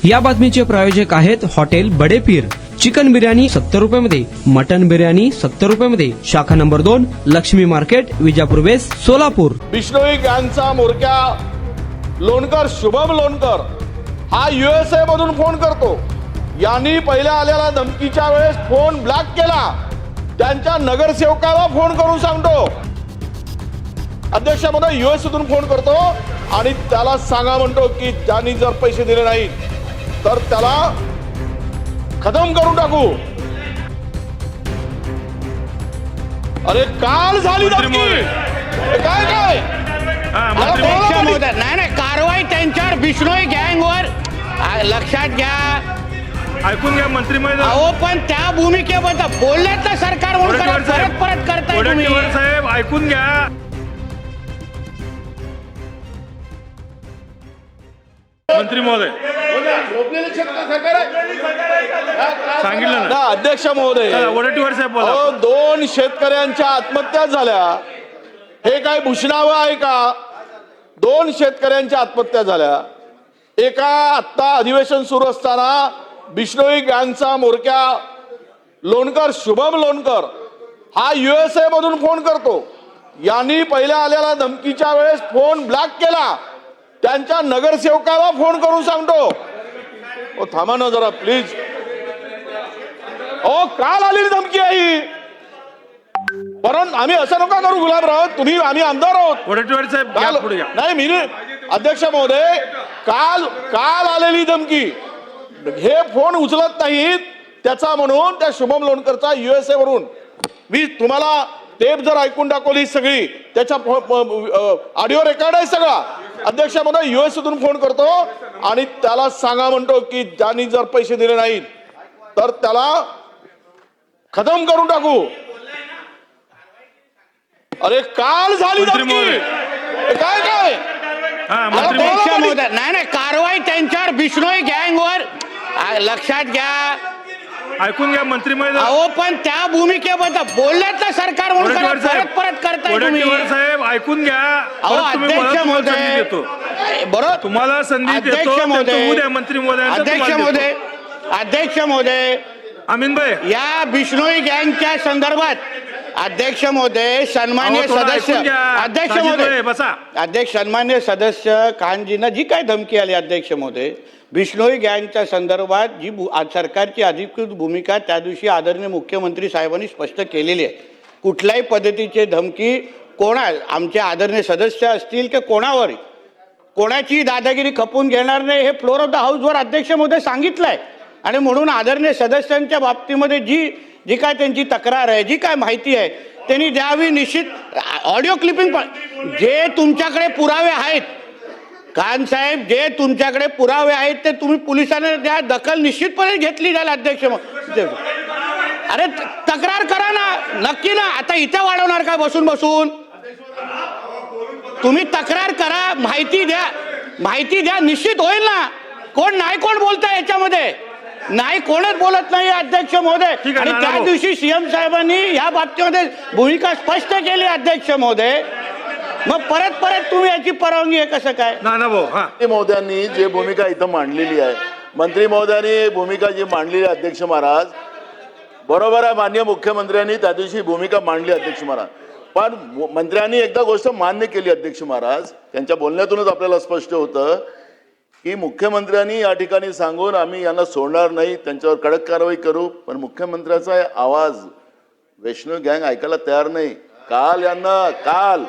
या बातमीचे प्रायोजक आहेत हॉटेल बडे पीर। चिकन बिर्याणी 70 रुपयामध्ये, मटन बिर्याणी 70 रुपयामध्ये, शाखा number 2, Laxmi market, Vijapur west, Solapur. Bishnoi गँगचा म्होरक्या लोणकर शुभम लोणकर हा USA मधून फोन करतो। यांनी पहिल्या आलेल्या धमकीच्या वेळेस फोन ब्लॉक केला। त्यांच्या नगरसेवकाला फोन करून सांगतो, अध्यक्ष महोदय US मधून फोन करतो आणि त्याला सांगा म्हणतो की ज्यांनी जर पैसे दिले नाही तर त्याला खतम करून टाकू। अरे काल झाली धमकी, काय काय अध्यक्ष महोदय, नाही कारवाई त्यांच्यावर बिश्नोई गँगवर लक्षात घ्या, ऐकून घ्या मंत्री महोदय। अहो पण त्या भूमिकेबद्दल बोलल्यात ना सरकार म्हणून परत करताय तुम्ही। साहेब ऐकून घ्या, मंत्री महोदय सांगितलं ना अध्यक्ष महोदय। वडेट्टीवार साहेब बोला। 2 शेतकऱ्यांच्या आत्महत्या झाल्या, हे काय भूषणावं आहे का? 2 शेतकऱ्यांच्या आत्महत्या झाल्या। एका आत्ता अधिवेशन सुरू असताना बिश्नोई गँगचा म्होरक्या लोणकर शुभम लोणकर हा USA मधून फोन करतो। यांनी पहिल्या आलेल्या धमकीच्या वेळेस फोन ब्लॉक केला। त्यांच्या नगरसेवकाला फोन करून सांगतो, ओ थांबा ना जरा प्लीज। ओ काल आलेली धमकी आहे, परंतु आम्ही असं नका करू गुलाबराव, तुम्ही आम्ही आमदार आहोत। वडेट्टीवार साहेब घ्या पुढे घ्या। नाही मी अध्यक्ष महोदय, काल आलेली धमकी, हे फोन उचलत नाहीत त्याचा म्हणून त्या शुभम लोणकरचा USA वरून मी तुम्हाला टेप जर ऐकून दाखवली सगळी, त्याचा ऑडिओ रेकॉर्ड आहे सगळा। अध्यक्ष महोदय US मधून फोन करतो आणि त्याला सांगा म्हणतो की ज्यांनी जर पैसे दिले नाहीत तर त्याला खतम करून टाकू। अरे काल झाली धमकी, काय काय अध्यक्ष महोदय, नाही कारवाई त्यांच्यावर बिश्नोई गँगवर लक्षात घ्या, ऐकून घ्या मंत्री महोदय। अहो पण त्या भूमिकेबद्दल बोलल्यात ना सरकार म्हणून परत करताय तुम्ही। वडेट्टीवार साहेब ऐकून घ्या, अध्यक्ष महोदय बरोबर तुम्हाला संधी देतो। उद्या मंत्री महोदय। अध्यक्ष महोदय अमीन भाई, या बिश्नोई गँगच्या संदर्भात अध्यक्ष महोदय सन्मान्य सदस्य, अध्यक्ष महोदय बसा, अध्यक्ष सन्मान्य सदस्य खानजींना जी काय धमकी आली अध्यक्ष महोदय, बिश्नोई गँगच्या संदर्भात जी सरकारची अधिकृत भूमिका त्या दिवशी आदरणीय मुख्यमंत्री साहेबांनी स्पष्ट केलेली आहे। कुठल्याही पद्धतीची धमकी आमचे आदरणीय सदस्य असतील की कोणावर कोणाची दादागिरी खपून घेणार नाही, हे फ्लोर ऑफ द हाऊसवर अध्यक्ष महोदय सांगितलंय। आणि म्हणून आदरणीय सदस्यांच्या बाबतीमध्ये जी काय त्यांची तक्रार आहे, जी काय माहिती आहे त्यांनी द्यावी निश्चित। ऑडिओ क्लिपिंग पण जे तुमच्याकडे पुरावे आहेत खान साहेब, जे तुमच्याकडे पुरावे आहेत ते तुम्ही पोलिसांना द्या, दखल निश्चितपणे घेतली जाईल अध्यक्ष महोदय। अरे तक्रार करा ना, नक्की ना, आता इथे वाढवणार का बसून तुम्ही तक्रार करा, माहिती द्या, निश्चित होईल ना। कोण बोलताय याच्यामध्ये? नाही, कोणच बोलत नाही अध्यक्ष महोदय। आणि त्या दिवशी सीएम साहेबांनी या बाबतीमध्ये भूमिका स्पष्ट केली अध्यक्ष महोदय, मग परत तुम्ही याची परवानगी आहे कसं काय? मंत्री महोदयांनी जे भूमिका इथं मांडलेली आहे, मंत्री महोदयांनी भूमिका जी मांडलेली आहे अध्यक्ष महाराज, बरोबर आहे। माननीय मुख्यमंत्र्यांनी त्या दिवशी भूमिका मांडली अध्यक्ष महाराज, पण मंत्र्यांनी एकदा गोष्ट मान्य केली अध्यक्ष महाराज, त्यांच्या बोलण्यातूनच आपल्याला स्पष्ट होतं की मुख्यमंत्र्यांनी या ठिकाणी सांगून आम्ही यांना सोडणार नाही, त्यांच्यावर कडक कारवाई करू, पण मुख्यमंत्र्याचा आवाज वैष्णव गँग ऐकायला तयार नाही। काल यांना काल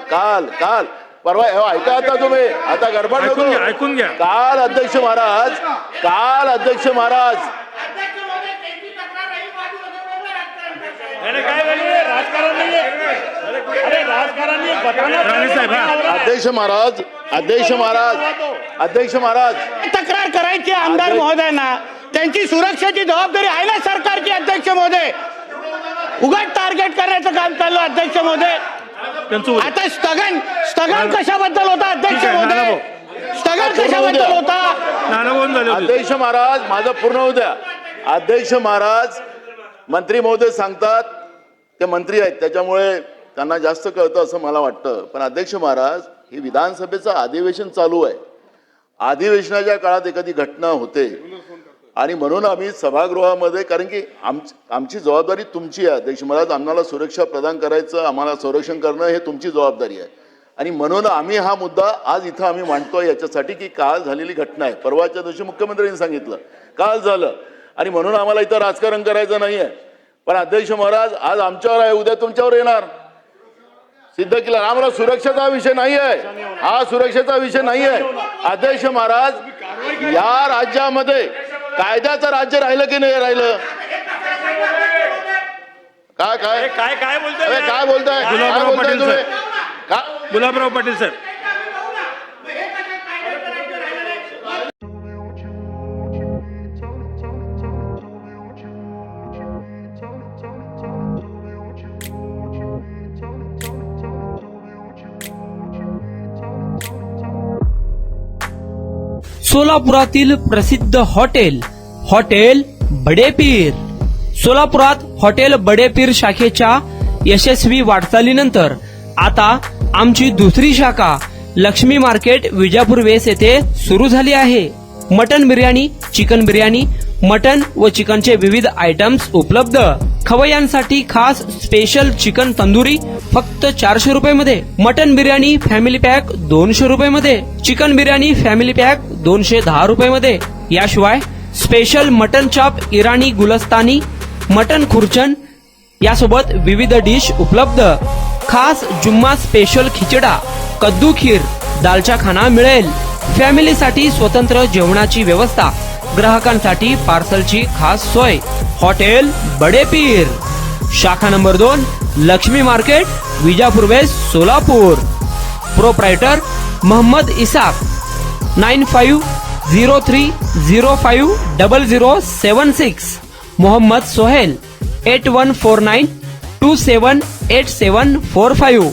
परवा ऐका, आता तुम्ही आता गडबड नको, ऐकून घ्या। काल अध्यक्ष महाराज अध्यक्ष महाराज तक्रार करायची आमदार महोदयांना, त्यांची सुरक्षेची जबाबदारी आहे ना सरकारची अध्यक्ष महोदय। उगाच टार्गेट करण्याचं काम चाललं अध्यक्ष महोदय। आता स्थगन कशाबद्दल होता अध्यक्ष महोदय? स्थगन कशाबद्दल होता? अध्यक्ष महाराज माझं पूर्ण होऊ द्या। अध्यक्ष महाराज, मंत्री महोदय सांगतात, ते मंत्री आहेत त्याच्यामुळे त्यांना जास्त कळतं असं मला वाटतं, पण अध्यक्ष महाराज, हे विधानसभेचं अधिवेशन चालू आहे। अधिवेशनाच्या काळात एखादी घटना होते आणि म्हणून आम्ही सभागृहामध्ये, कारण की आमची जबाबदारी तुमची आहे अध्यक्ष महाराज, आम्हाला सुरक्षा प्रदान करायचं, आम्हाला संरक्षण करणं हे तुमची जबाबदारी आहे आणि म्हणून आम्ही हा मुद्दा आज इथं आम्ही मांडतोय याच्यासाठी की काल झालेली घटना आहे. परवाच्या दिवशी मुख्यमंत्र्यांनी सांगितलं काल झालं आणि म्हणून आम्हाला इथं राजकारण करायचं नाही आहे. पण अध्यक्ष महाराज आज आमच्यावर आहे, उद्या तुमच्यावर येणार, सिद्ध केलं. आम्हाला सुरक्षेचा विषय नाही आहे, हा सुरक्षेचा विषय नाही आहे अध्यक्ष महाराज. या राज्यामध्ये कायद्याचं राज्य राहिलं की नाही राहिलं? काय काय काय काय बोलताय? अरे काय बोलताय? काय गुलाबराव बोलताय पाटील तुम्ही? सर. काय? गुलाबराव पाटील सर. सोलापुरातील प्रसिद्ध हॉटेल बडेपीर. सोलापुरात हॉटेल बडेपीर शाखेच्या यशस्वी वाटचालीनंतर आता आमची दुसरी शाखा लक्ष्मी मार्केट विजापूर वेस येथे सुरू झाली आहे. Mutton biryani, chicken biryani, mutton व चिकनचे विविध आयटम्स उपलब्ध. खवय्यांसाठी खास स्पेशल चिकन तंदुरी फक्त 400 रुपये मध्ये. मटन बिर्याणी फॅमिली पॅक 200 रुपये मध्ये. चिकन बिर्याणी फॅमिली पॅक 210 रुपये मध्ये. याशिवाय स्पेशल मटन चाप, इराणी गुलस्तानी, मटन खुर्चन यासोबत विविध डिश उपलब्ध. खास जुम्मा स्पेशल खिचडा, कद्दू खीर, दालचा खाना मिळेल. फॅमिलीसाठी स्वतंत्र जेवणाची व्यवस्था, ग्राहकांसाठी पार्सलची खास सोय. हॉटेल बडेपीर, शाखा number 2, Laxmi market, Vijapur west, Solapur. Proprietor Mohammad Isaq. 9503050076. Mohammad Sohel. 8149278745.